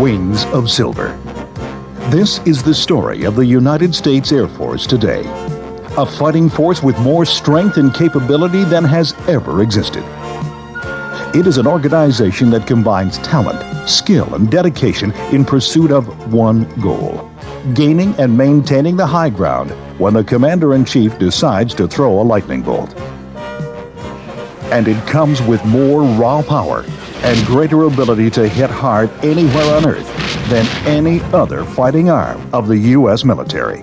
Wings of Silver. This is the story of the United States Air Force today. A fighting force with more strength and capability than has ever existed. It is an organization that combines talent, skill, and dedication in pursuit of one goal: gaining and maintaining the high ground when the Commander-in-Chief decides to throw a lightning bolt. And it comes with more raw power and greater ability to hit hard anywhere on Earth than any other fighting arm of the U.S. military.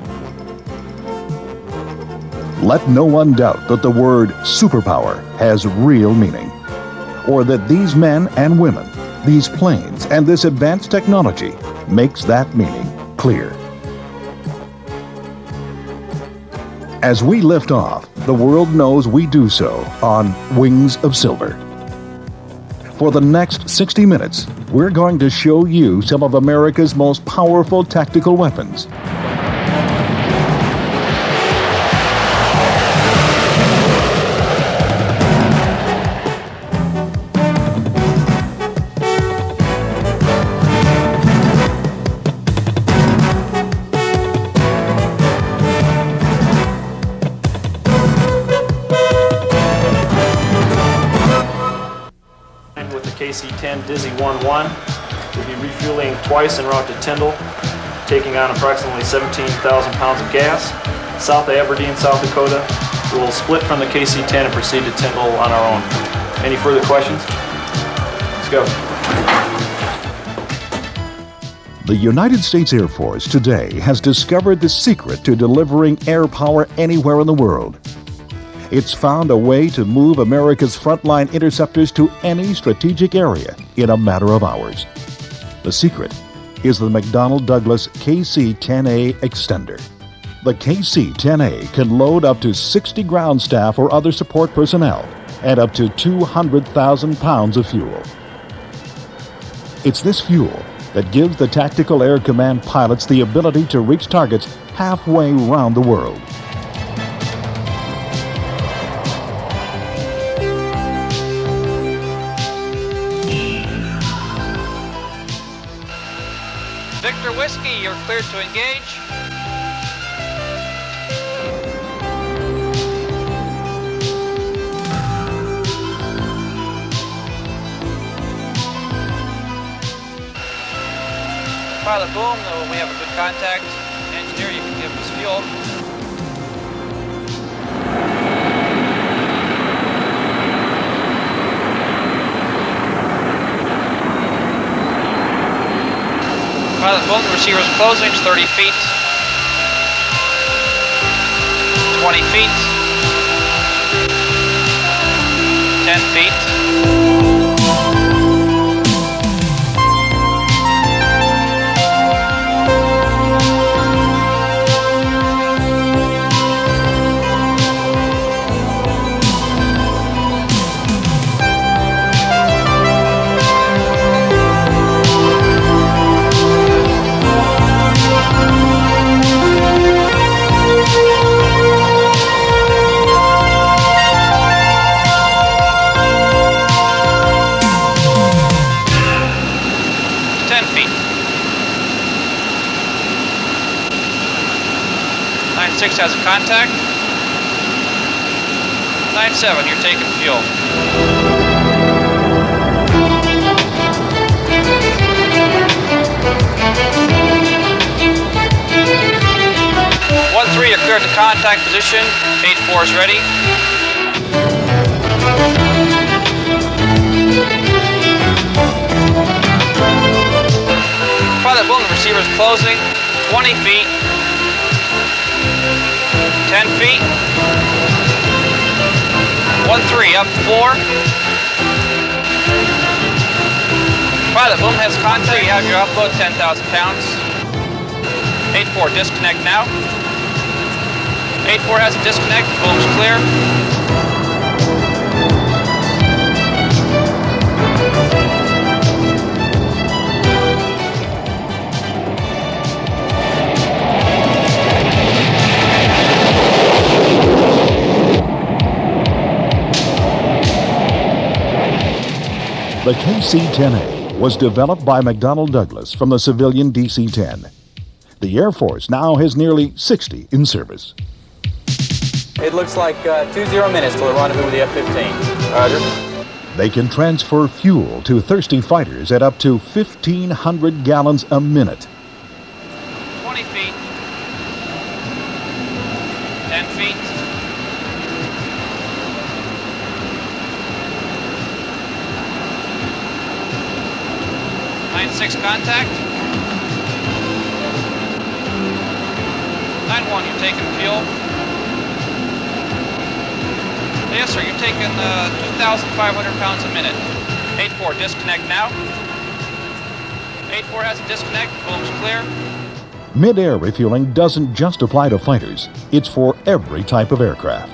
Let no one doubt that the word superpower has real meaning, or that these men and women, these planes, and this advanced technology makes that meaning clear. As we lift off, the world knows we do so on Wings of Silver. For the next 60 minutes, we're going to show you some of America's most powerful tactical weapons. KC-10 Dizzy 1-1 will be refueling twice en route to Tyndall, taking on approximately 17,000 pounds of gas. South of Aberdeen, South Dakota, we'll split from the KC-10 and proceed to Tyndall on our own. Any further questions? Let's go. The United States Air Force today has discovered the secret to delivering air power anywhere in the world. It's found a way to move America's frontline interceptors to any strategic area in a matter of hours. The secret is the McDonnell Douglas KC-10A extender. The KC-10A can load up to 60 ground staff or other support personnel and up to 200,000 pounds of fuel. It's this fuel that gives the Tactical Air Command pilots the ability to reach targets halfway around the world. Victor Whiskey, you're cleared to engage. Pilot Boom, we have a good contact. Engineer, you can give us fuel. Pilot Boom, the receiver's closing, 30 feet, 20 feet, 10 feet. Six has a contact. 9-7, you're taking fuel. One 3, you're cleared to contact position. 8-4 is ready. Pilot Boom, the receiver's closing. 20 feet. 10 feet. 1-3, up 4. Pilot Boom has contact. You have your upload, 10,000 pounds. 8-4, disconnect now. 8-4 has a disconnect. Boom's clear. The KC-10A was developed by McDonnell Douglas from the civilian DC-10. The Air Force now has nearly 60 in service. It looks like 20 minutes till the rendezvous with the F-15. Roger. They can transfer fuel to thirsty fighters at up to 1,500 gallons a minute. 20 feet. 10 feet. Six contact. 9-1, you're taking fuel. Yes, sir, you're taking 2,500 pounds a minute. 8-4, disconnect now. 8-4 has a disconnect, boom's clear. Mid-air refueling doesn't just apply to fighters. It's for every type of aircraft.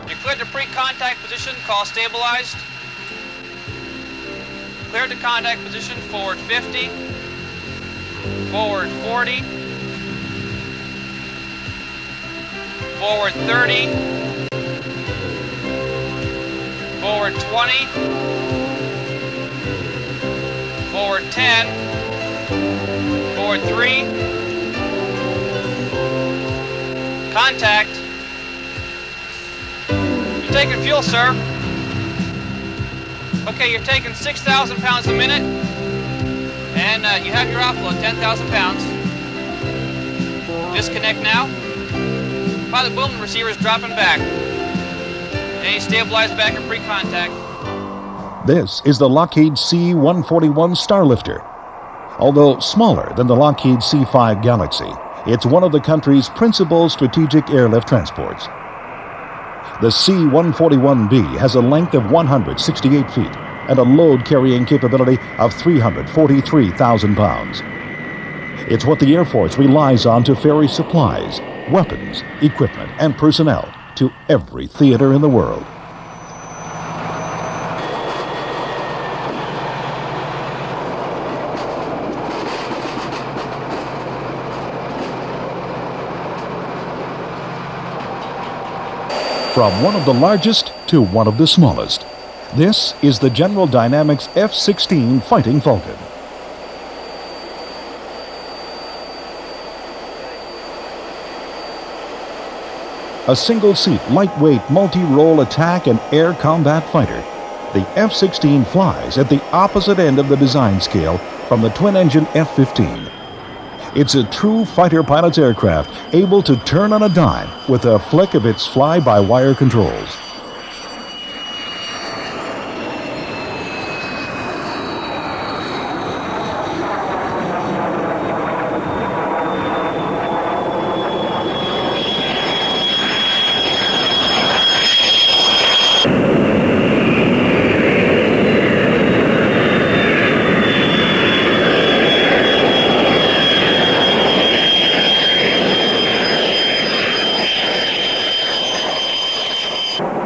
You're cleared to pre-contact position, call stabilized. Cleared to contact position, forward 50, forward 40, forward 30, forward 20, forward 10, forward 3, contact. You're taking fuel, sir. Okay, you're taking 6,000 pounds a minute, and you have your offload, 10,000 pounds. Disconnect now. Pilot boom, the receiver is dropping back. And stabilize back at pre-contact. This is the Lockheed C-141 Starlifter. Although smaller than the Lockheed C-5 Galaxy, it's one of the country's principal strategic airlift transports. The C-141B has a length of 168 feet and a load-carrying capability of 343,000 pounds. It's what the Air Force relies on to ferry supplies, weapons, equipment, and personnel to every theater in the world. From one of the largest to one of the smallest, this is the General Dynamics F-16 Fighting Falcon. A single-seat, lightweight, multi-role attack and air combat fighter, the F-16 flies at the opposite end of the design scale from the twin-engine F-15. It's a true fighter pilot's aircraft, able to turn on a dime with a flick of its fly-by-wire controls.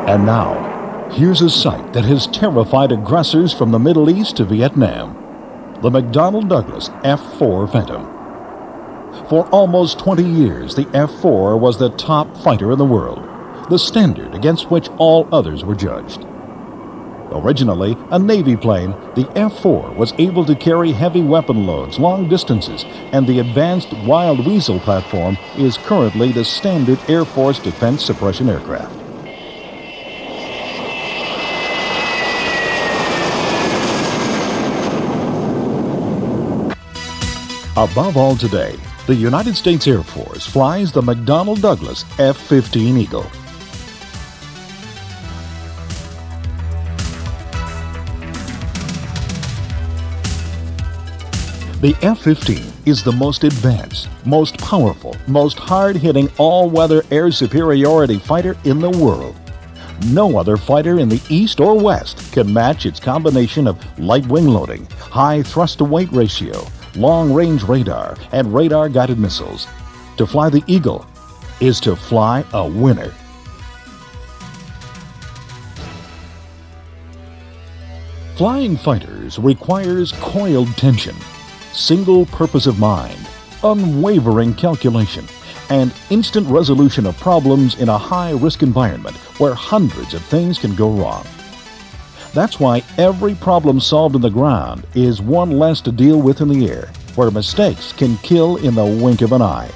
And now, here's a sight that has terrified aggressors from the Middle East to Vietnam: the McDonnell Douglas F-4 Phantom. For almost 20 years, the F-4 was the top fighter in the world, the standard against which all others were judged. Originally a Navy plane, the F-4 was able to carry heavy weapon loads long distances, and the advanced Wild Weasel platform is currently the standard Air Force defense suppression aircraft. Above all today, the United States Air Force flies the McDonnell Douglas F-15 Eagle. The F-15 is the most advanced, most powerful, most hard-hitting all-weather air superiority fighter in the world. No other fighter in the East or West can match its combination of light wing loading, high thrust-to-weight ratio, long-range radar, and radar-guided missiles. To fly the Eagle is to fly a winner. Flying fighters requires coiled tension, single purpose of mind, unwavering calculation, and instant resolution of problems in a high-risk environment where hundreds of things can go wrong. That's why every problem solved in the ground is one less to deal with in the air, where mistakes can kill in the wink of an eye.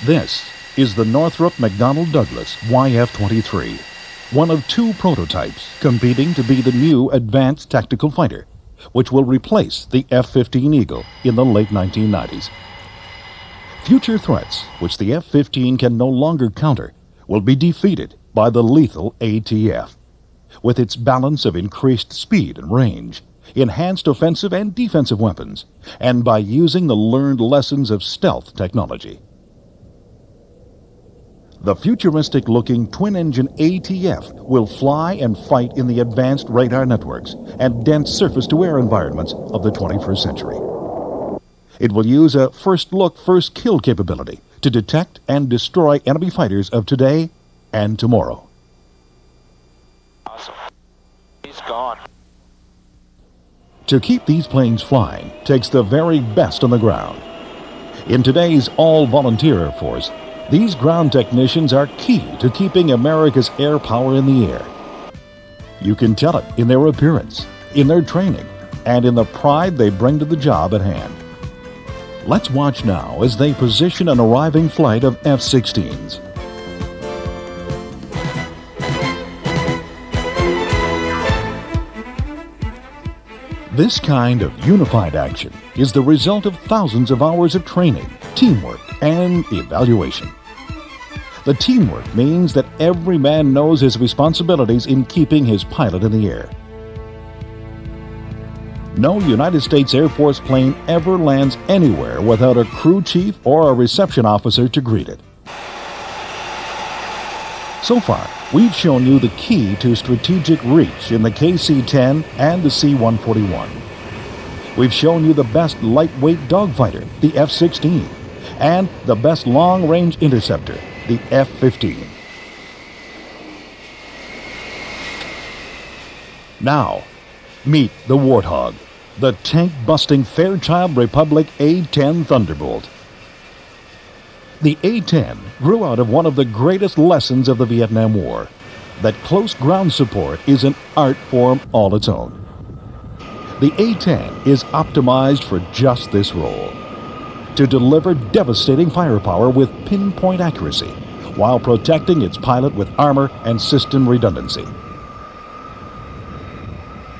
This is the Northrop McDonnell Douglas YF-23, one of two prototypes competing to be the new advanced tactical fighter, which will replace the F-15 Eagle in the late 1990s. Future threats, which the F-15 can no longer counter, will be defeated by the lethal ATF. With its balance of increased speed and range, enhanced offensive and defensive weapons, and by using the learned lessons of stealth technology. The futuristic-looking twin-engine ATF will fly and fight in the advanced radar networks and dense surface-to-air environments of the 21st century. It will use a first-look, first-kill capability to detect and destroy enemy fighters of today and tomorrow. Awesome. He's gone. To keep these planes flying takes the very best on the ground. In today's all-volunteer Air Force, these ground technicians are key to keeping America's air power in the air. You can tell it in their appearance, in their training, and in the pride they bring to the job at hand. Let's watch now as they position an arriving flight of F-16s. This kind of unified action is the result of thousands of hours of training, teamwork, and evaluation. The teamwork means that every man knows his responsibilities in keeping his pilot in the air. No United States Air Force plane ever lands anywhere without a crew chief or a reception officer to greet it. So far, we've shown you the key to strategic reach in the KC-10 and the C-141. We've shown you the best lightweight dogfighter, the F-16, and the best long-range interceptor, the F-15. Now, meet the Warthog, the tank-busting Fairchild Republic A-10 Thunderbolt. The A-10 grew out of one of the greatest lessons of the Vietnam War, that close ground support is an art form all its own. The A-10 is optimized for just this role, to deliver devastating firepower with pinpoint accuracy, while protecting its pilot with armor and system redundancy.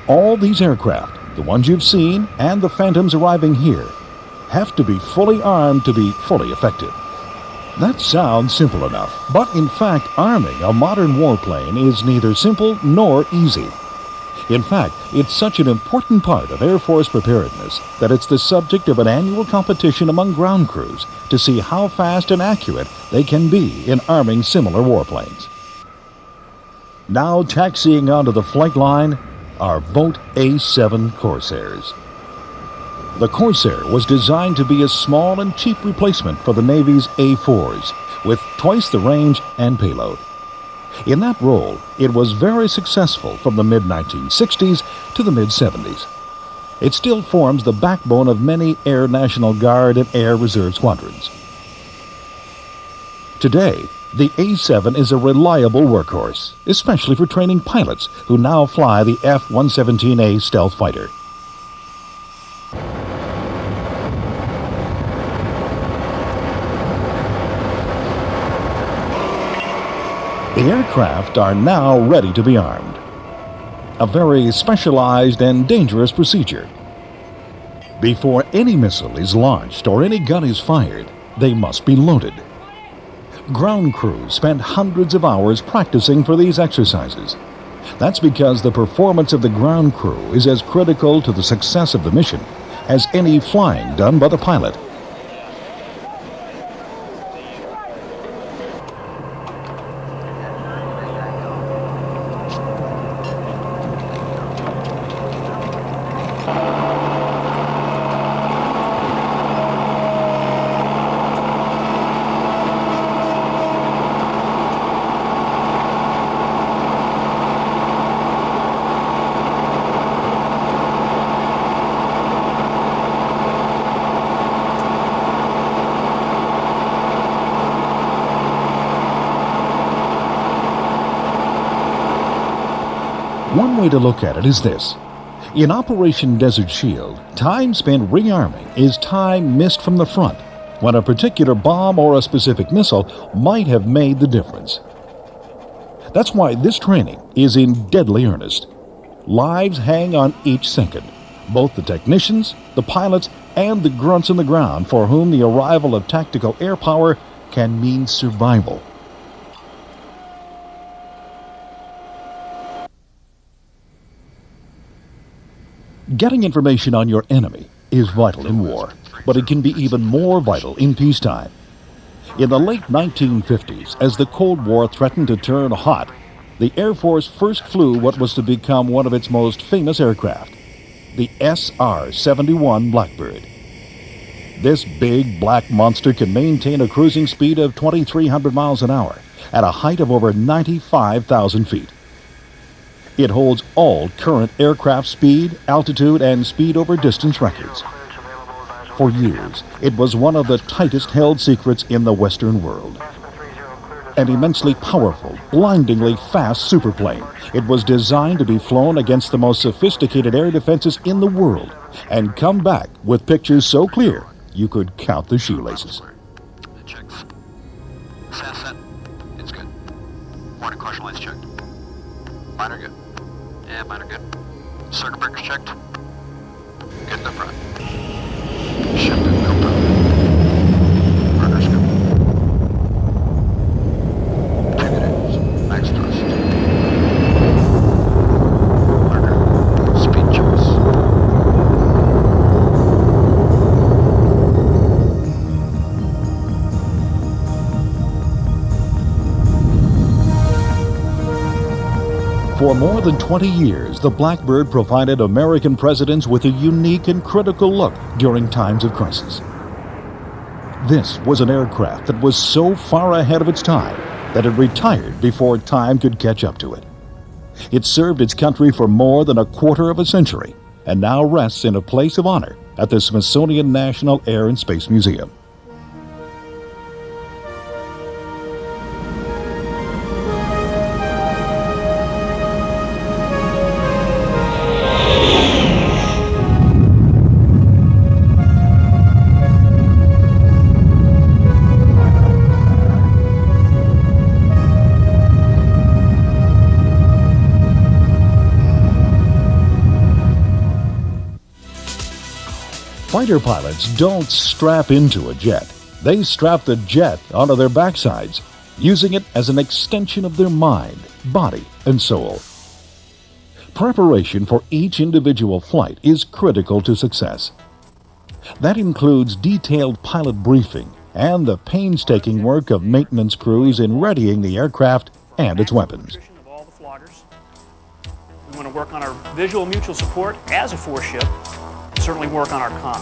All these aircraft, the ones you've seen and the Phantoms arriving here, have to be fully armed to be fully effective. That sounds simple enough, but in fact, arming a modern warplane is neither simple nor easy. In fact, it's such an important part of Air Force preparedness that it's the subject of an annual competition among ground crews to see how fast and accurate they can be in arming similar warplanes. Now taxiing onto the flight line are Vogt A-7 Corsairs. The Corsair was designed to be a small and cheap replacement for the Navy's A-4s, with twice the range and payload. In that role, it was very successful from the mid-1960s to the mid-70s. It still forms the backbone of many Air National Guard and Air Reserve squadrons. Today, the A-7 is a reliable workhorse, especially for training pilots who now fly the F-117A stealth fighter. The aircraft are now ready to be armed. A very specialized and dangerous procedure. Before any missile is launched or any gun is fired, they must be loaded. Ground crews spend hundreds of hours practicing for these exercises. That's because the performance of the ground crew is as critical to the success of the mission as any flying done by the pilot. One way to look at it is this. In Operation Desert Shield, time spent rearming is time missed from the front, when a particular bomb or a specific missile might have made the difference. That's why this training is in deadly earnest. Lives hang on each second. Both the technicians, the pilots, and the grunts on the ground for whom the arrival of tactical air power can mean survival. Getting information on your enemy is vital in war, but it can be even more vital in peacetime. In the late 1950s, as the Cold War threatened to turn hot, the Air Force first flew what was to become one of its most famous aircraft, the SR-71 Blackbird. This big black monster can maintain a cruising speed of 2,300 miles an hour at a height of over 95,000 feet. It holds all current aircraft speed, altitude, and speed over distance records. For years, it was one of the tightest held secrets in the Western world. An immensely powerful, blindingly fast superplane, it was designed to be flown against the most sophisticated air defenses in the world and come back with pictures so clear you could count the shoelaces. Check. SAS set. It's good. Warning caution lights checked. Mine are good. Yeah, mine are good. Circuit breakers checked. Good in the front. Shift and wheel down. Burner's good. Two good engines. Max thrust. Burner. Speed choice. For more than 20 years, the Blackbird provided American presidents with a unique and critical look during times of crisis. This was an aircraft that was so far ahead of its time that it retired before time could catch up to it. It served its country for more than a quarter of a century and now rests in a place of honor at the Smithsonian National Air and Space Museum. Fighter pilots don't strap into a jet. They strap the jet onto their backsides, using it as an extension of their mind, body, and soul. Preparation for each individual flight is critical to success. That includes detailed pilot briefing and the painstaking work of maintenance crews in readying the aircraft and its weapons. We want to work on our visual mutual support as a force ship. Certainly work on our comm.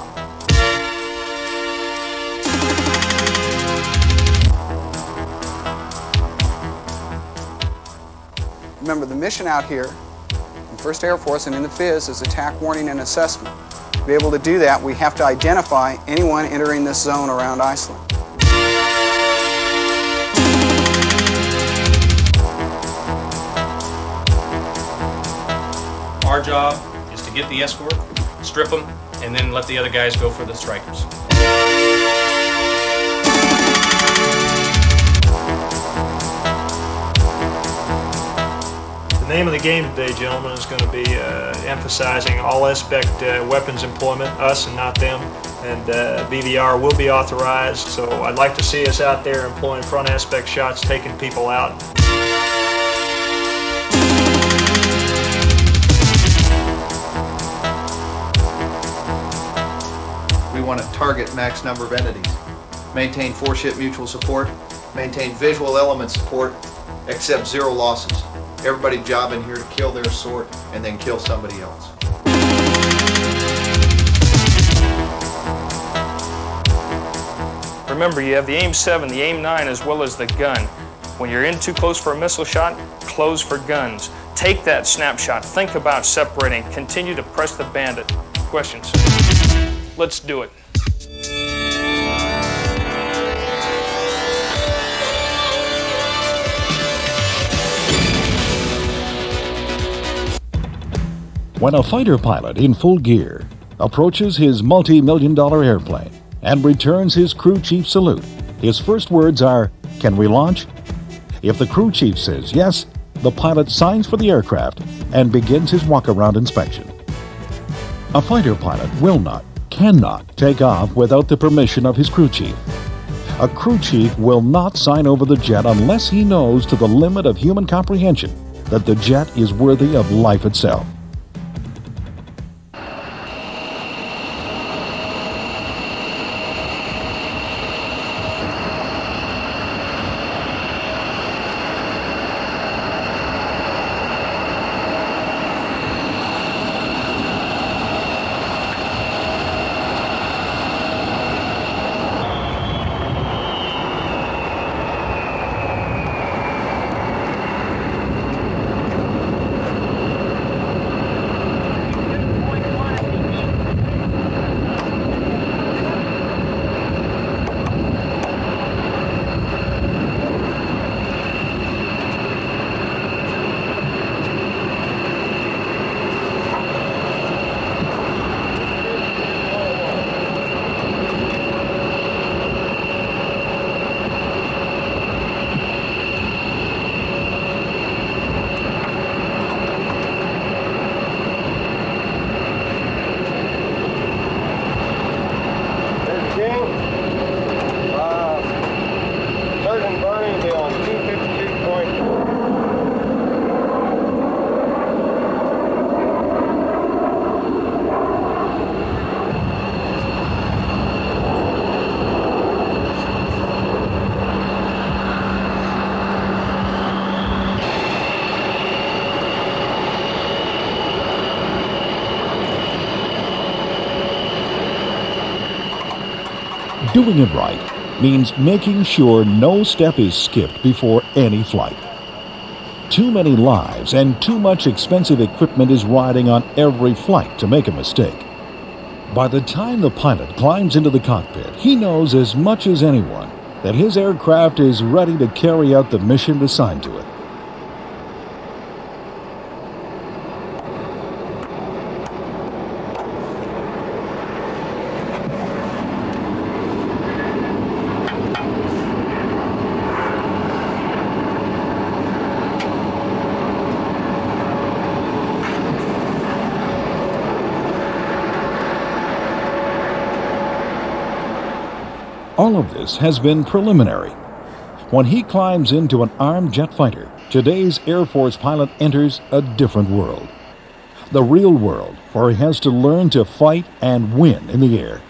Remember, the mission out here in 1st Air Force and in the FIZ is attack warning and assessment. To be able to do that, we have to identify anyone entering this zone around Iceland. Our job is to get the escort, strip them, and then let the other guys go for the strikers. The name of the game today, gentlemen, is going to be emphasizing all-aspect weapons employment, us and not them, and BVR will be authorized, so I'd like to see us out there employing front aspect shots, taking people out. We want to target max number of entities, maintain force-ship mutual support, maintain visual element support, accept 0 losses. Everybody's job in here to kill their sort and then kill somebody else. Remember, you have the AIM-7, the AIM-9, as well as the gun. When you're in too close for a missile shot, close for guns. Take that snapshot, think about separating, continue to press the bandit. Questions? Let's do it. When a fighter pilot in full gear approaches his multi-million-dollar airplane and returns his crew chief salute, his first words are, "Can we launch?" If the crew chief says yes, the pilot signs for the aircraft and begins his walk-around inspection. A fighter pilot cannot take off without the permission of his crew chief. A crew chief will not sign over the jet unless he knows to the limit of human comprehension that the jet is worthy of life itself. Doing it right means making sure no step is skipped before any flight. Too many lives and too much expensive equipment is riding on every flight to make a mistake. By the time the pilot climbs into the cockpit, he knows as much as anyone that his aircraft is ready to carry out the mission assigned to it. All of this has been preliminary. When he climbs into an armed jet fighter, today's Air Force pilot enters a different world. The real world, where he has to learn to fight and win in the air.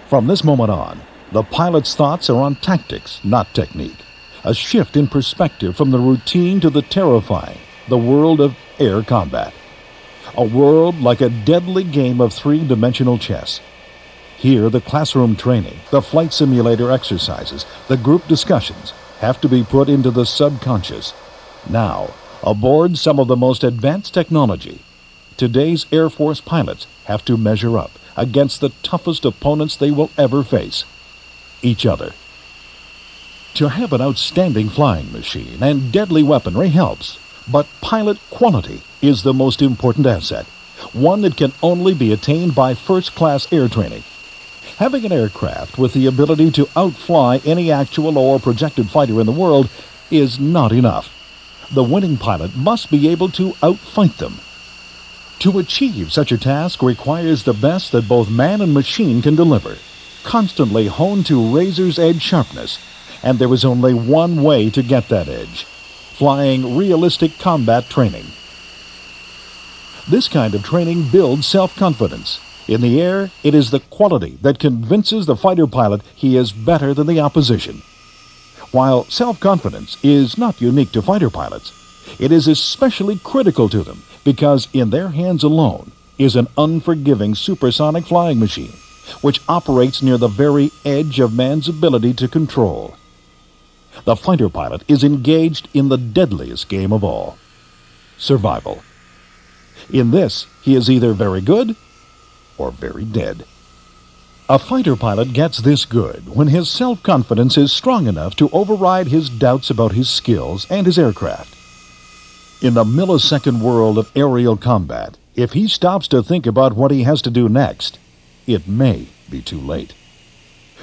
From this moment on, the pilot's thoughts are on tactics, not technique. A shift in perspective from the routine to the terrifying, the world of air combat. A world like a deadly game of three-dimensional chess. Here, the classroom training, the flight simulator exercises, the group discussions have to be put into the subconscious. Now, aboard some of the most advanced technology, today's Air Force pilots have to measure up against the toughest opponents they will ever face, each other. To have an outstanding flying machine and deadly weaponry helps, but pilot quality is the most important asset, one that can only be attained by first-class air training. Having an aircraft with the ability to outfly any actual or projected fighter in the world is not enough. The winning pilot must be able to outfight them. To achieve such a task requires the best that both man and machine can deliver, constantly honed to razor's edge sharpness, and there is only one way to get that edge: flying realistic combat training. This kind of training builds self-confidence. In the air, it is the quality that convinces the fighter pilot he is better than the opposition. While self-confidence is not unique to fighter pilots, it is especially critical to them because in their hands alone is an unforgiving supersonic flying machine, which operates near the very edge of man's ability to control. The fighter pilot is engaged in the deadliest game of all: survival. In this, he is either very good or very dead. A fighter pilot gets this good when his self-confidence is strong enough to override his doubts about his skills and his aircraft. In the millisecond world of aerial combat, if he stops to think about what he has to do next, it may be too late.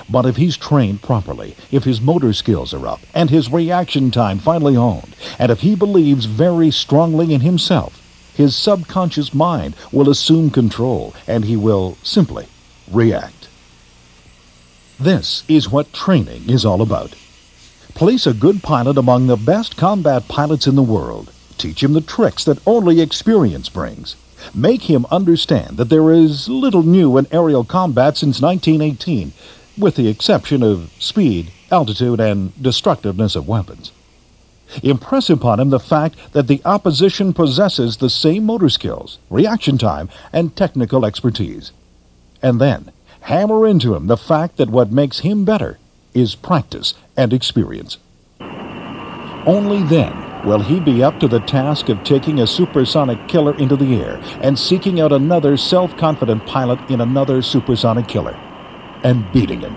But if he's trained properly, if his motor skills are up, and his reaction time finally honed, and if he believes very strongly in himself, his subconscious mind will assume control, and he will simply react. This is what training is all about. Place a good pilot among the best combat pilots in the world. Teach him the tricks that only experience brings. Make him understand that there is little new in aerial combat since 1918, with the exception of speed, altitude, and destructiveness of weapons. Impress upon him the fact that the opposition possesses the same motor skills, reaction time, and technical expertise. And then, hammer into him the fact that what makes him better is practice and experience. Only then will he be up to the task of taking a supersonic killer into the air and seeking out another self-confident pilot in another supersonic killer and beating him.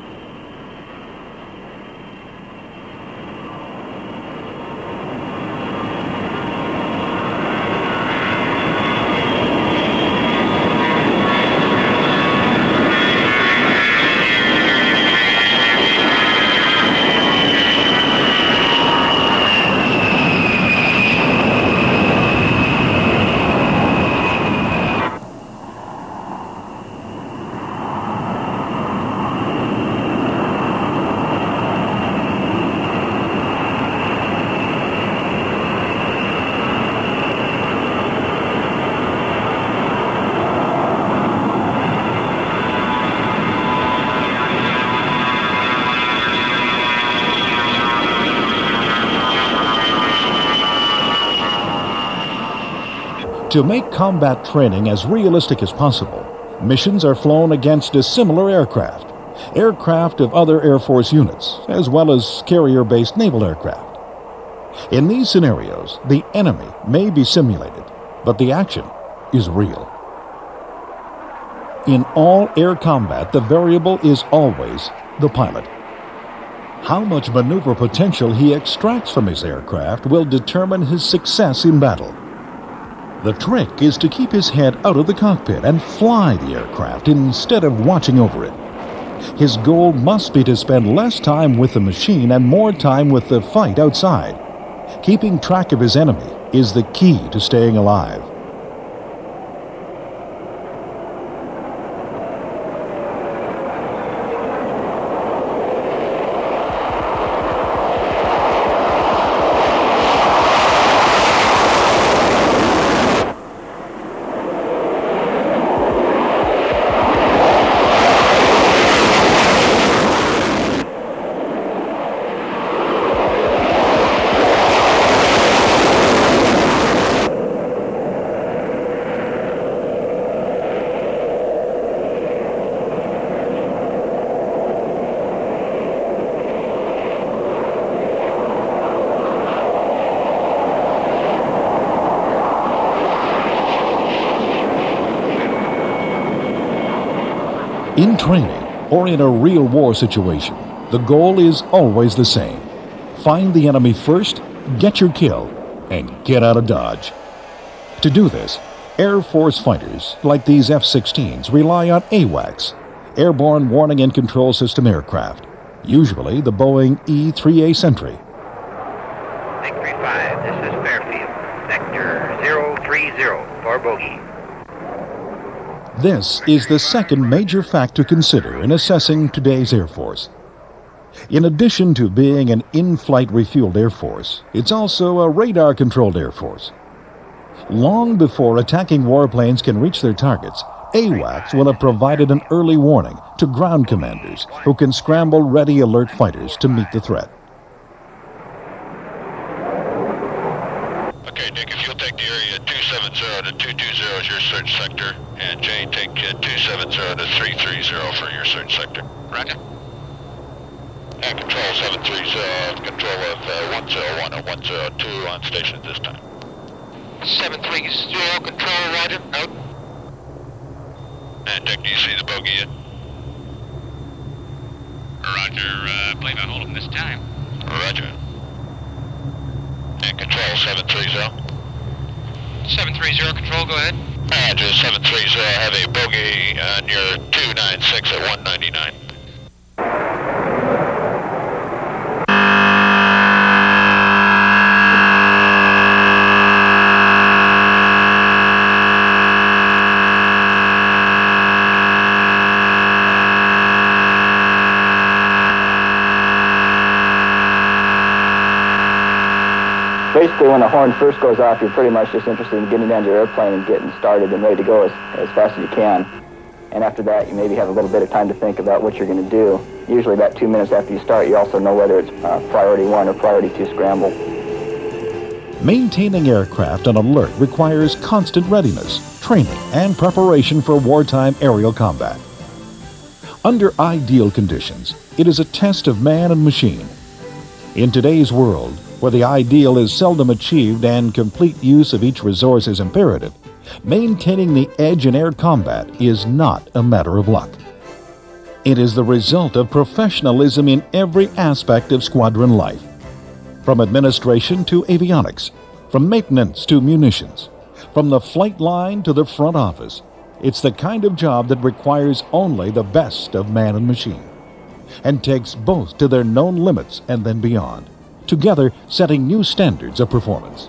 To make combat training as realistic as possible, missions are flown against dissimilar aircraft of other Air Force units, as well as carrier-based naval aircraft. In these scenarios, the enemy may be simulated, but the action is real. In all air combat, the variable is always the pilot. How much maneuver potential he extracts from his aircraft will determine his success in battle. The trick is to keep his head out of the cockpit and fly the aircraft instead of watching over it. His goal must be to spend less time with the machine and more time with the fight outside. Keeping track of his enemy is the key to staying alive. In training, or in a real war situation, the goal is always the same. Find the enemy first, get your kill, and get out of Dodge. To do this, Air Force fighters, like these F-16s, rely on AWACS, Airborne Warning and Control System aircraft, usually the Boeing E-3A Sentry. Victory 5, this is Fairfield. Sector 030 for bogey. This is the second major fact to consider in assessing today's Air Force. In addition to being an in-flight refueled Air Force, it's also a radar-controlled Air Force. Long before attacking warplanes can reach their targets, AWACS will have provided an early warning to ground commanders who can scramble ready alert fighters to meet the threat. Okay, Dick, if you'll take the area 270 to 220 as your search sector, and Jane, take 270 to 330 for your search sector. Roger. And control 730, control of 101 and 102 on station at this time. 730, control, roger, out. And Dick, do you see the bogey yet? Roger, I believe I hold him this time. Roger. And control 730. 730 control, go ahead. Andrew 730, have a bogey on your 296 at 199. Basically, when the horn first goes off, you're pretty much just interested in getting down to your airplane and getting started and ready to go as fast as you can. And after that, you maybe have a little bit of time to think about what you're going to do. Usually about 2 minutes after you start, you also know whether it's priority 1 or priority 2 scramble. Maintaining aircraft on alert requires constant readiness, training, and preparation for wartime aerial combat. Under ideal conditions, it is a test of man and machine. In today's world, where the ideal is seldom achieved and complete use of each resource is imperative, maintaining the edge in air combat is not a matter of luck. It is the result of professionalism in every aspect of squadron life, from administration to avionics, from maintenance to munitions, from the flight line to the front office. It's the kind of job that requires only the best of man and machine, and takes both to their known limits and then beyond, together setting new standards of performance.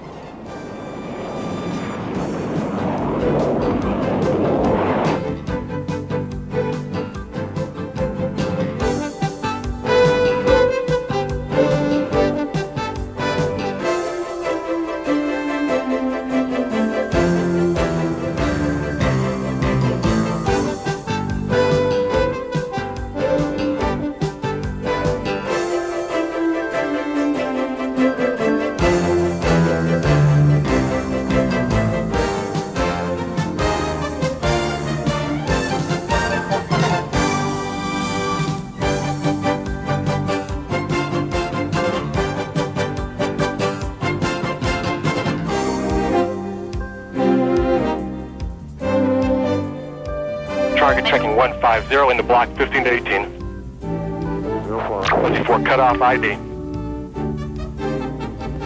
Target checking 150 in the block 15 to 18. 04. Fuzzy 4 cut off ID.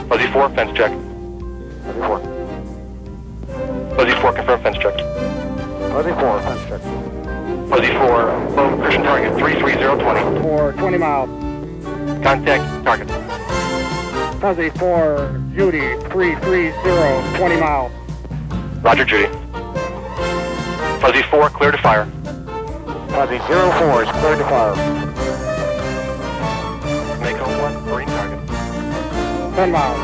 Fuzzy 4 fence check. Fuzzy 4. Fuzzy 4 confirm fence check. Fuzzy 4 fence check. Fuzzy 4 low Christian target 33020. For 20 miles. Contact target. Fuzzy 4 Judy 330 20 miles. Roger Judy. Fuzzy 4, clear to fire. Fuzzy 04 is clear to fire. Mako 1, marine target. 10 miles.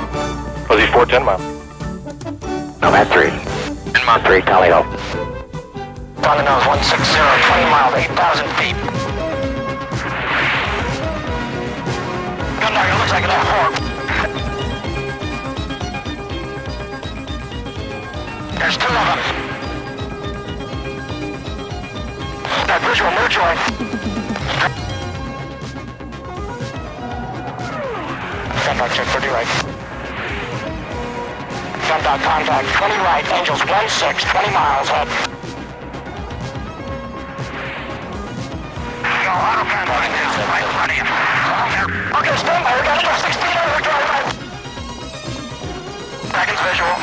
Fuzzy 4, 10 miles. Nomad 3. 10 mile 3, tally ho. On the nose, 160, 20 miles, 8,000 feet. Gun target looks like an F4. There's 2 of them. That visual mood joint. Femdog check 30 right. Femdog contact 20 right, Angels 16, 20 miles head. Yo, autopilot running now, right in front of you. Okay, stand by, we got a 16 over drive right. Dragon's visual.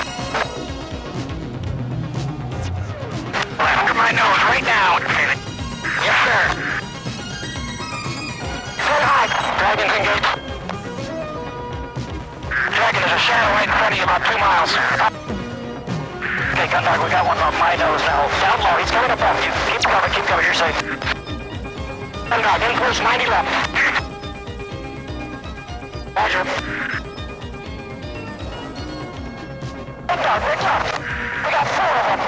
Under my nose right now. Yes, sir. Say hi. Dragon's engaged. Dragon is a shadow right in front of you, about 2 miles. Okay, Gundog, we got one off my nose now. Down low, he's coming above you. Keep cover, you're safe. Gundog, in course, 90 left. Roger. Gundog, wake up. We got 4 of them.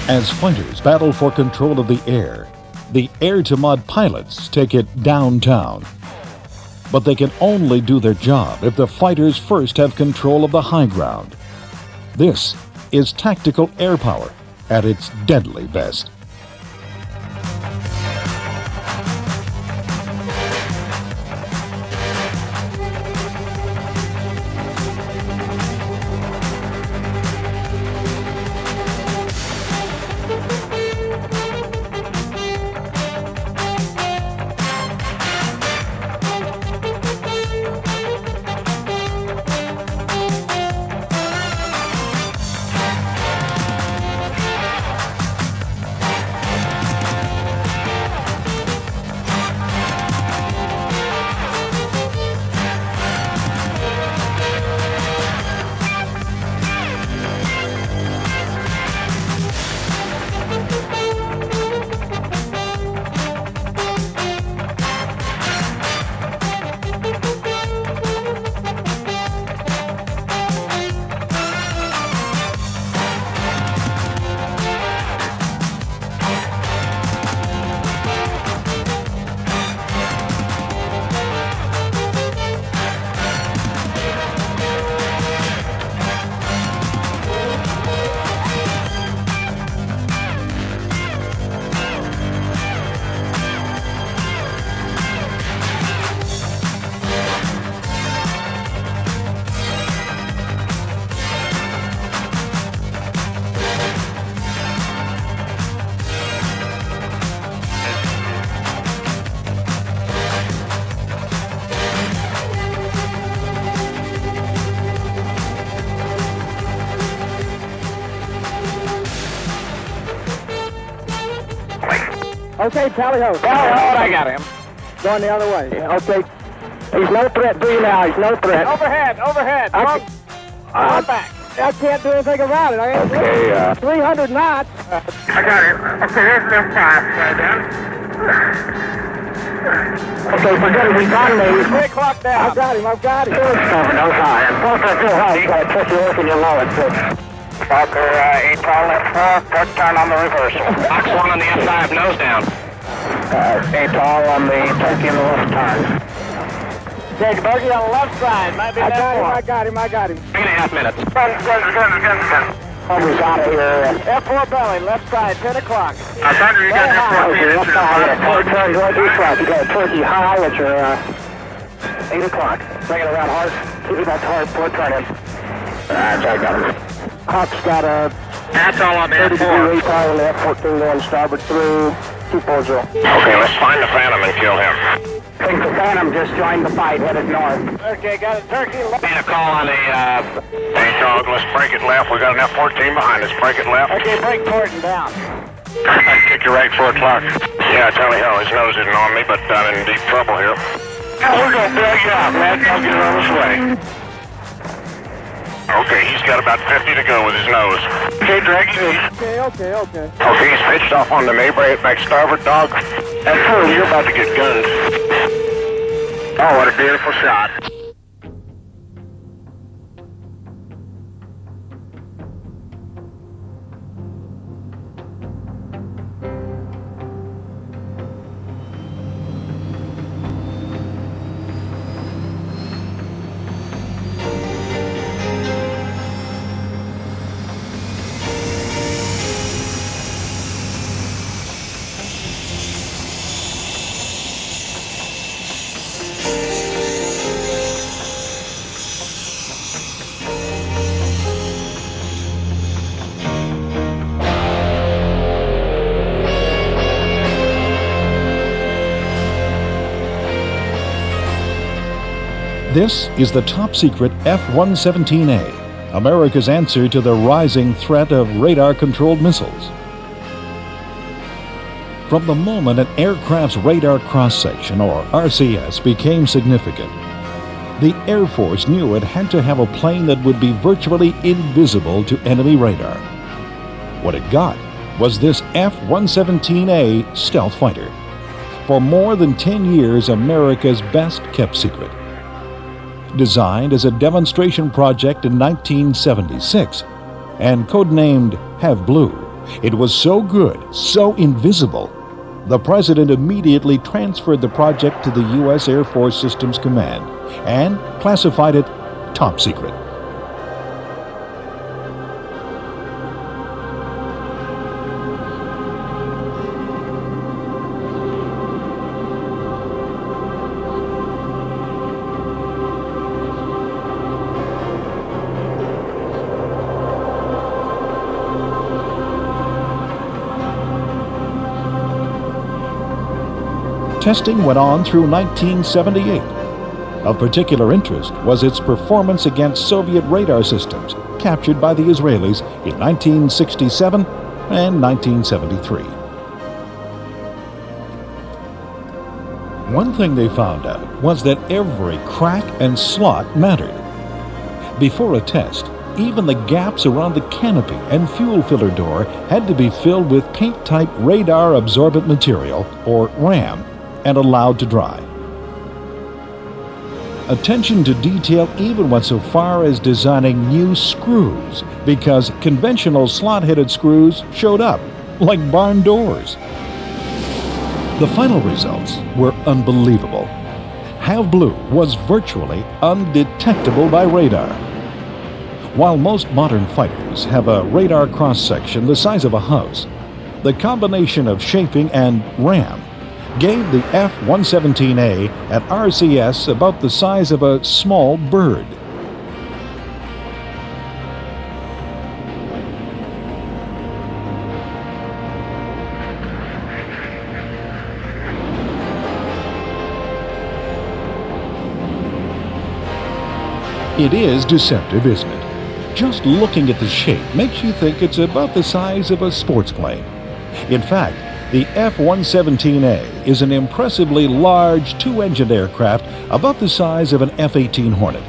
As fighters battle for control of the air-to-mod pilots take it downtown. But they can only do their job if the fighters first have control of the high ground. This is tactical air power at its deadly best. Okay, tally ho. Tally ho, I got him. Going the other way. Okay. He's no threat to you now. He's no threat. Overhead. I'm back. I can't do anything about it. I ain't Okay, 300 knots. I got him. Okay, there's them 5 right down. Okay, forget it. He's on me. 3 o'clock down. I've got him. No time. Parker, too high. You got to touch your work and you low it. Parker, 8 tall left 4. Good turn on the reversal. Box 1 on the F5, nose down. 8 tall on the turkey in the left turn. Okay, bogey on the left side. Might be I got him. 3.5 minutes. Homer's out of here. F4 belly, left side, 10 o'clock. I thought you got F14. Left side, turn right east left. You got a turkey high at your 8 o'clock. Bring it around hard. Keep it back hard. 4 turn in. I got him. Hawk's got a That's all on the 30 degree F4. retard on the F14 going starboard through 240. Okay, let's find the Phantom and kill him. I think the Phantom just joined the fight, headed north. Okay, got a turkey. Need a call on the, Hey, dog, let's break it left. We got an F14 behind us. Break it left. Okay, break Thornton down. Kick your right 4 o'clock. Yeah, tally ho. His nose isn't on me, but I'm in deep trouble here. We're gonna bail you out, man. I'll get on his way. Okay, he's got about 50 to go with his nose. Okay, drag it easy. Okay. Okay, he's pitched off on the Mayberry at back starboard, dog. That's cool. You're about to get gunned. Oh, what a beautiful shot. This is the top-secret F-117A, America's answer to the rising threat of radar-controlled missiles. From the moment an aircraft's radar cross-section, or RCS, became significant, the Air Force knew it had to have a plane that would be virtually invisible to enemy radar. What it got was this F-117A stealth fighter. For more than 10 years, America's best-kept secret. Designed as a demonstration project in 1976 and codenamed Have Blue, it was so good, so invisible, the President immediately transferred the project to the U.S. Air Force Systems Command and classified it top secret. Testing went on through 1978. Of particular interest was its performance against Soviet radar systems captured by the Israelis in 1967 and 1973. One thing they found out was that every crack and slot mattered. Before a test, even the gaps around the canopy and fuel filler door had to be filled with paint-type radar-absorbent material, or RAM, and allowed to dry. Attention to detail even went so far as designing new screws, because conventional slot-headed screws showed up, like barn doors. The final results were unbelievable. Have Blue was virtually undetectable by radar. While most modern fighters have a radar cross-section the size of a house, the combination of shaping and RAM gave the F-117A an RCS about the size of a small bird. It is deceptive, isn't it? Just looking at the shape makes you think it's about the size of a sports plane. In fact, The F-117A is an impressively large two-engined aircraft about the size of an F-18 Hornet.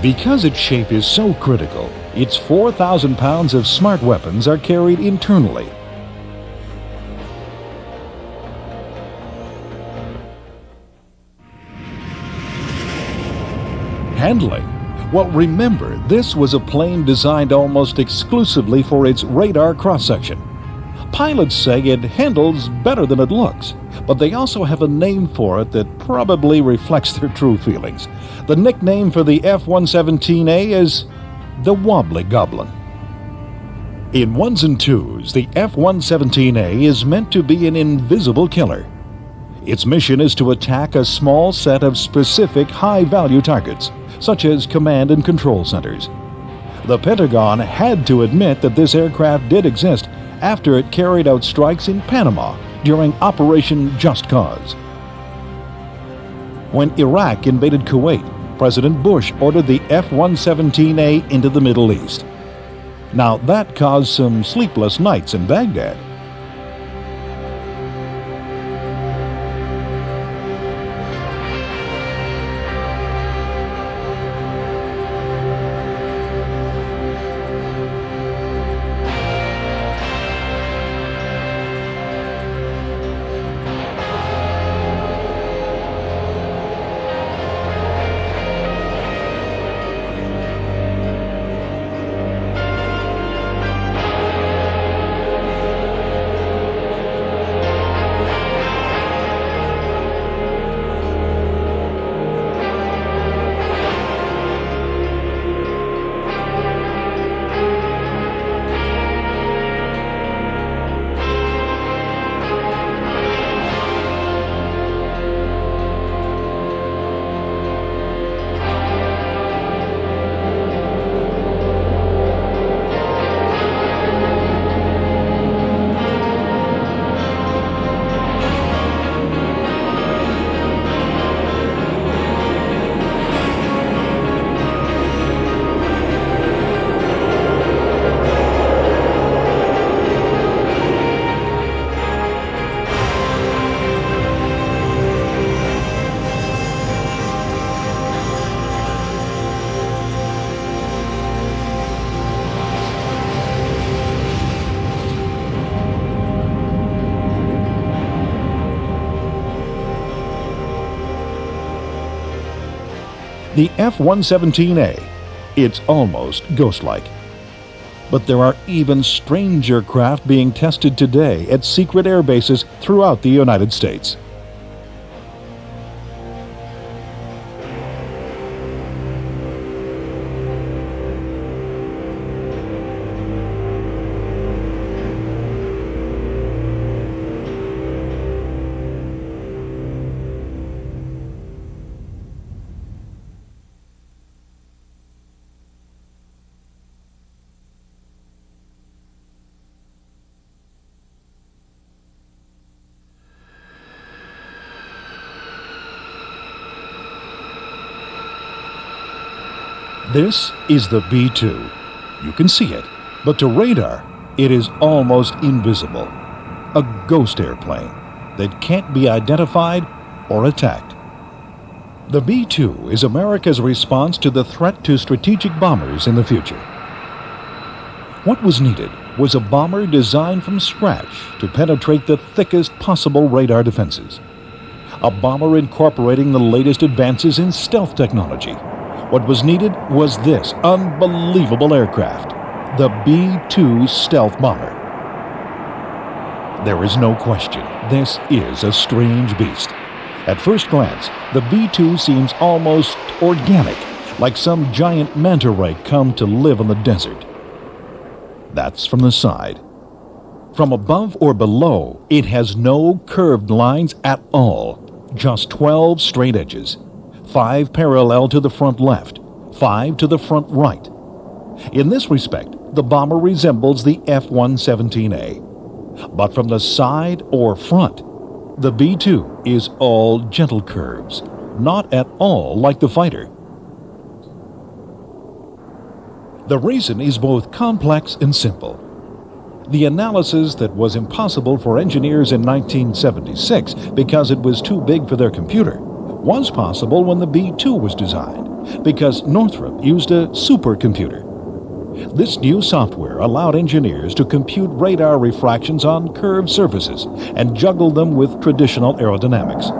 Because its shape is so critical, its 4,000 pounds of smart weapons are carried internally. Handling. Well, remember, this was a plane designed almost exclusively for its radar cross-section. Pilots say it handles better than it looks, but they also have a name for it that probably reflects their true feelings. The nickname for the F-117A is the Wobbly Goblin. In ones and twos, the F-117A is meant to be an invisible killer. Its mission is to attack a small set of specific high-value targets, such as command and control centers. The Pentagon had to admit that this aircraft did exist after it carried out strikes in Panama during Operation Just Cause. When Iraq invaded Kuwait, President Bush ordered the F-117A into the Middle East. Now that caused some sleepless nights in Baghdad. The F-117A, it's almost ghost-like. But there are even stranger craft being tested today at secret air bases throughout the United States. This is the B-2. You can see it, but to radar, it is almost invisible. A ghost airplane that can't be identified or attacked. The B-2 is America's response to the threat to strategic bombers in the future. What was needed was a bomber designed from scratch to penetrate the thickest possible radar defenses. A bomber incorporating the latest advances in stealth technology. What was needed was this unbelievable aircraft, the B-2 stealth bomber. There is no question, this is a strange beast. At first glance, the B-2 seems almost organic, like some giant manta ray come to live in the desert. That's from the side. From above or below, it has no curved lines at all, just 12 straight edges. 5 parallel to the front left, 5 to the front right. In this respect, the bomber resembles the F-117A. But from the side or front, the B-2 is all gentle curves, not at all like the fighter. The reason is both complex and simple. The analysis that was impossible for engineers in 1976 because it was too big for their computer was possible when the B-2 was designed, because Northrop used a supercomputer. This new software allowed engineers to compute radar refractions on curved surfaces and juggle them with traditional aerodynamics.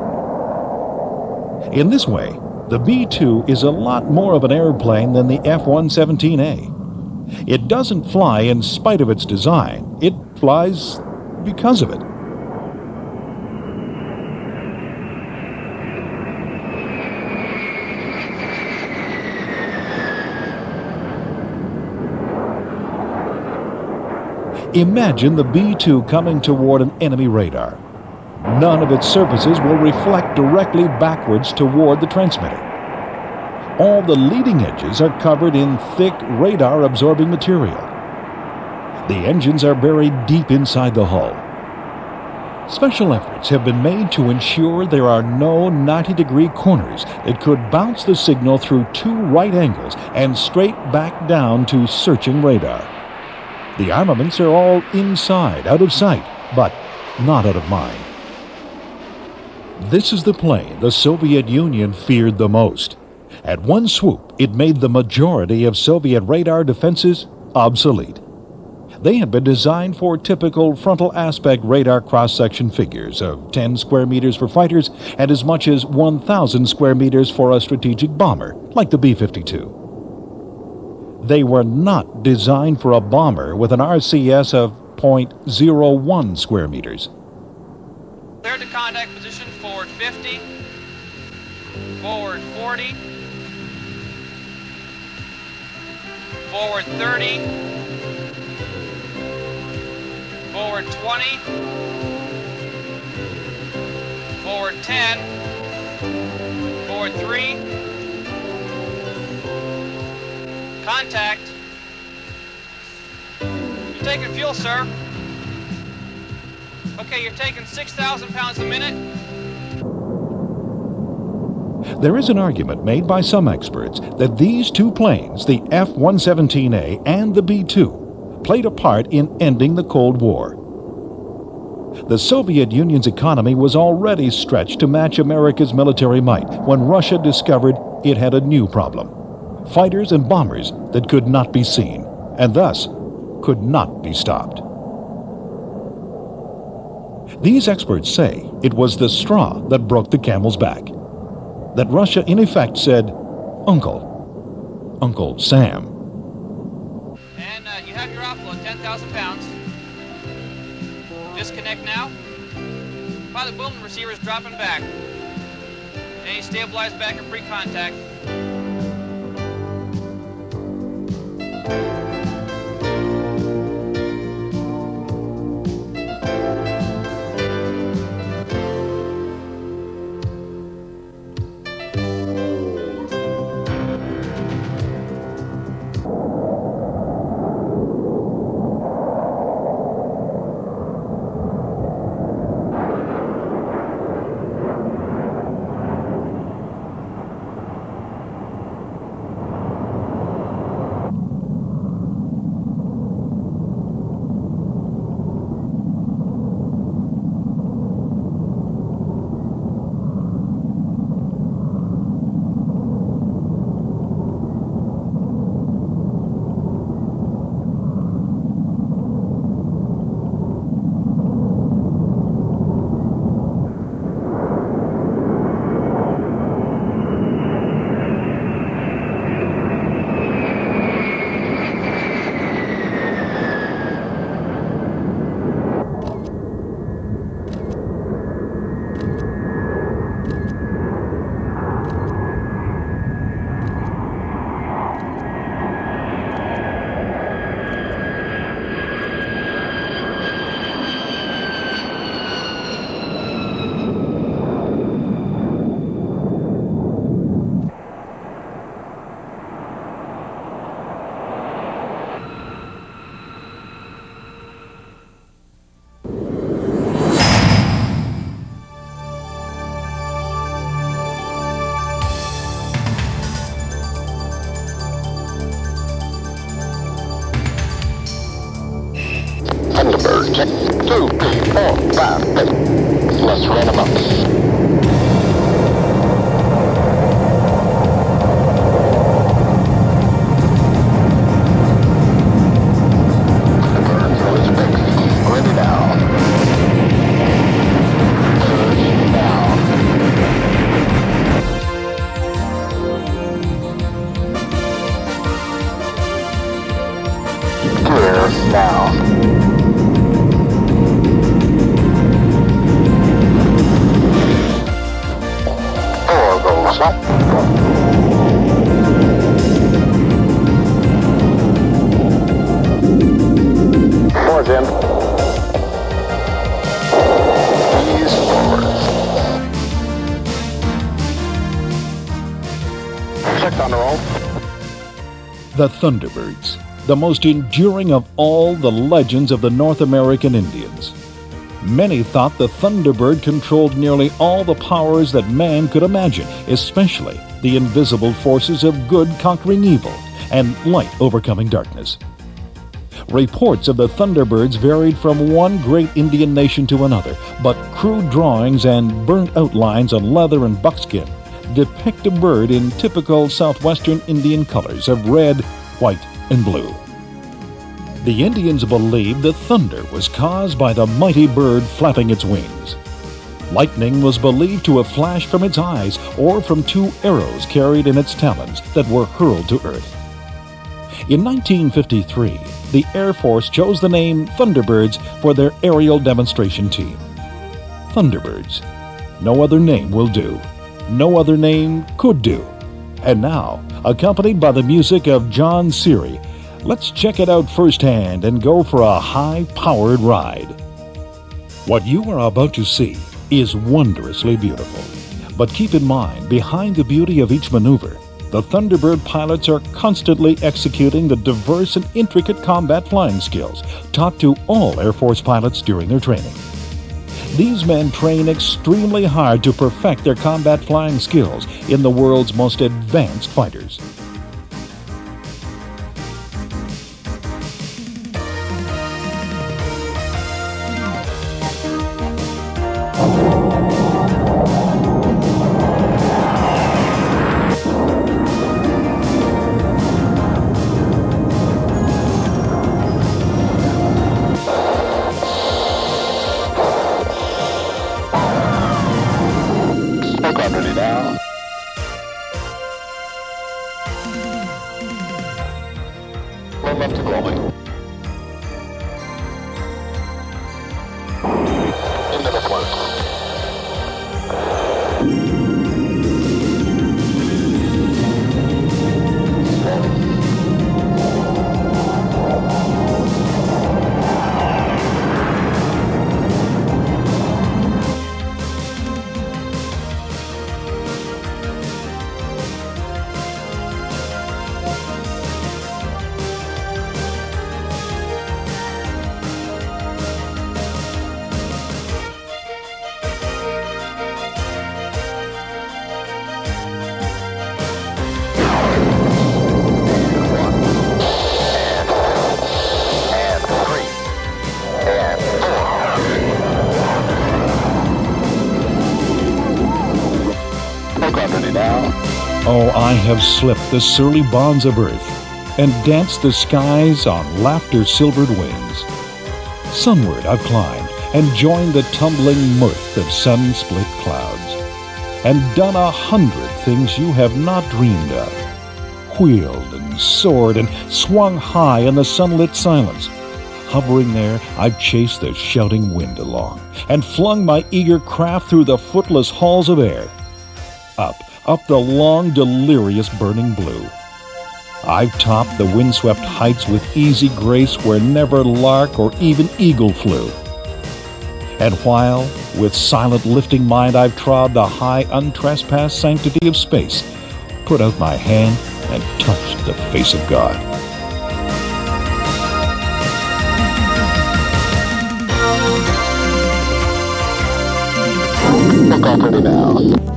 In this way, the B-2 is a lot more of an airplane than the F-117A. It doesn't fly in spite of its design. It flies because of it. Imagine the B-2 coming toward an enemy radar. None of its surfaces will reflect directly backwards toward the transmitter. All the leading edges are covered in thick radar-absorbing material. The engines are buried deep inside the hull. Special efforts have been made to ensure there are no 90-degree corners that could bounce the signal through two right angles and straight back down to searching radar. The armaments are all inside, out of sight, but not out of mind. This is the plane the Soviet Union feared the most. At one swoop, it made the majority of Soviet radar defenses obsolete. They had been designed for typical frontal aspect radar cross-section figures of 10 square meters for fighters and as much as 1,000 square meters for a strategic bomber, like the B-52. They were not designed for a bomber with an RCS of 0.01 square meters. Cleared to contact position, forward 50, forward 40, forward 30, forward 20, forward 10, forward 3, contact. You're taking fuel, sir. Okay, you're taking 6,000 pounds a minute. There is an argument made by some experts that these two planes, the F-117A and the B-2, played a part in ending the Cold War. The Soviet Union's economy was already stretched to match America's military might when Russia discovered it had a new problem: fighters and bombers that could not be seen, and thus could not be stopped. These experts say it was the straw that broke the camel's back. That Russia in effect said, Uncle Sam. And you have your offload, 10,000 pounds. Disconnect now. Pilot boom, receiver's dropping back. And you stabilize back at pre-contact. check. 2, 3, 4, 5, 6. Let's run them up. The Thunderbirds, the most enduring of all the legends of the North American Indians. Many thought the Thunderbird controlled nearly all the powers that man could imagine, especially the invisible forces of good conquering evil and light overcoming darkness. Reports of the Thunderbirds varied from one great Indian nation to another, but crude drawings and burnt outlines on leather and buckskin depict a bird in typical southwestern Indian colors of red, white, and blue. The Indians believed that thunder was caused by the mighty bird flapping its wings. Lightning was believed to have flashed from its eyes or from 2 arrows carried in its talons that were hurled to earth. In 1953, the Air Force chose the name Thunderbirds for their aerial demonstration team. Thunderbirds. No other name will do. No other name could do. And now, accompanied by the music of John Seary, let's check it out firsthand and go for a high-powered ride. What you are about to see is wondrously beautiful. But keep in mind, behind the beauty of each maneuver, the Thunderbird pilots are constantly executing the diverse and intricate combat flying skills taught to all Air Force pilots during their training. These men train extremely hard to perfect their combat flying skills in the world's most advanced fighters. Oh, I have slipped the surly bonds of earth and danced the skies on laughter-silvered wings. Sunward I've climbed and joined the tumbling mirth of sun-split clouds, and done 100 things you have not dreamed of. Wheeled and soared and swung high in the sunlit silence. Hovering there, I've chased the shouting wind along and flung my eager craft through the footless halls of air. Up the long, delirious burning blue. I've topped the windswept heights with easy grace where never lark or even eagle flew. And while, with silent lifting mind, I've trod the high, untrespassed sanctity of space, put out my hand and touched the face of God. Look off pretty now.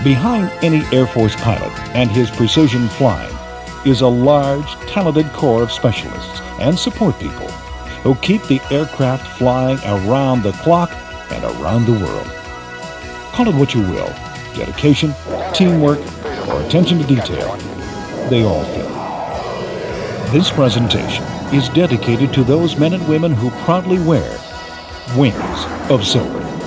Behind any Air Force pilot and his precision flying is a large, talented corps of specialists and support people who keep the aircraft flying around the clock and around the world. Call it what you will, dedication, teamwork, or attention to detail, they all fit. This presentation is dedicated to those men and women who proudly wear wings of silver.